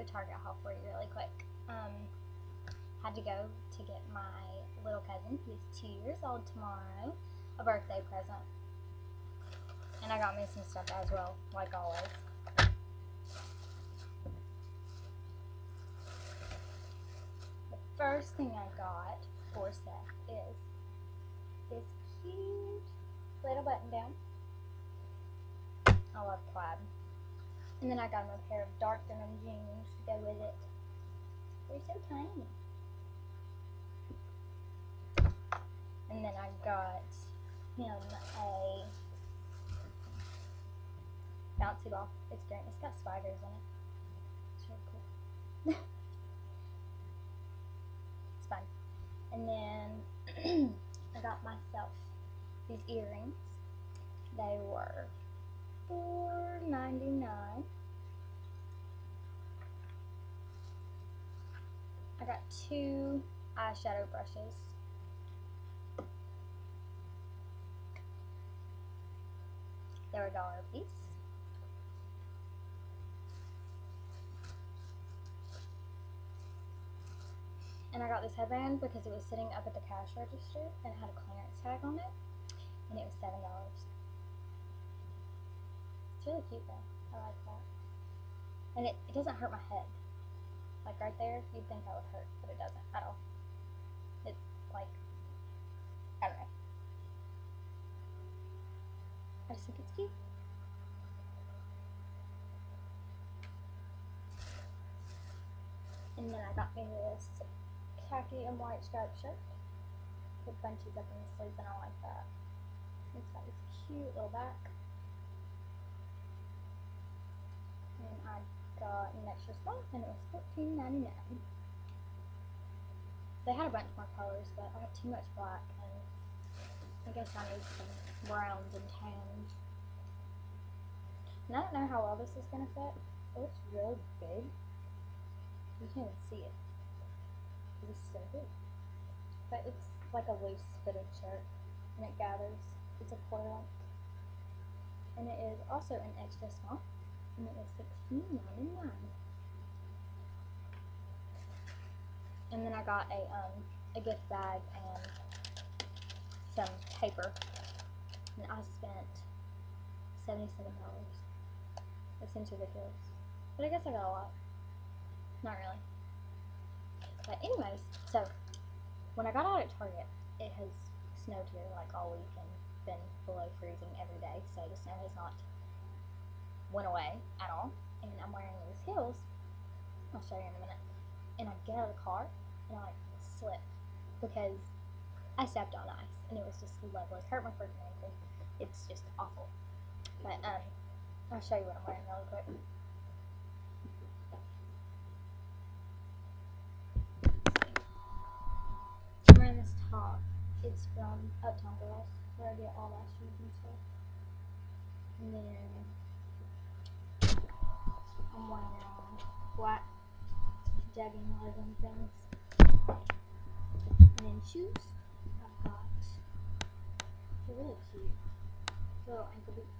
a Target haul for you really quick. Had to go to get my little cousin, who's 2 years old tomorrow, a birthday present. And I got me some stuff as well, like always. The first thing I got for Seth is this cute little button down. I love plaid. And then I got him a pair of dark denim jeans to go with it. They're so tiny. And then I got him a bouncy ball. It's green. It's got spiders in it. It's really cool. It's fun. And then I got myself these earrings. They were $4.99. I got 2 eyeshadow brushes. They were $1 a piece. And I got this headband because it was sitting up at the cash register and it had a clearance tag on it, and it was $7. It's really cute though. I like that. And it doesn't hurt my head. Like right there, you'd think that would hurt, but it doesn't at all. It's like, I don't know. I just think it's cute. And then I got me this khaki and white striped shirt with bunches up in the sleeves, and I like that. It's got this cute little back. And I got an extra small, and it was $14.99. They had a bunch more colors, but I have too much black, and I guess I need some browns and tans. And I don't know how well this is going to fit. Oh, it's really big. You can't even see it. It's so big. But it's like a loose fitted shirt, and it gathers. It's a quarter length. And it is also an extra small, and it was $16.99. And then I got a gift bag and some paper, and I spent $77. That seems ridiculous, but I guess I got a lot. Not really. But anyways, so when I got out at Target, it has snowed here like all week and been below freezing every day, so the snow has not went away at all. And I'm wearing these heels. I'll show you in a minute. And I get out of the car and I like slip because I stepped on ice, and it was just lovely. Hurt my freaking ankle. It's just awful. But I'll show you what I'm wearing really quick. I'm wearing this top. It's from Uptown Girls, where I get all my shoes and stuff. And then I'm wearing black jegging legging things. And then shoes, I've got really cute little ankle boots.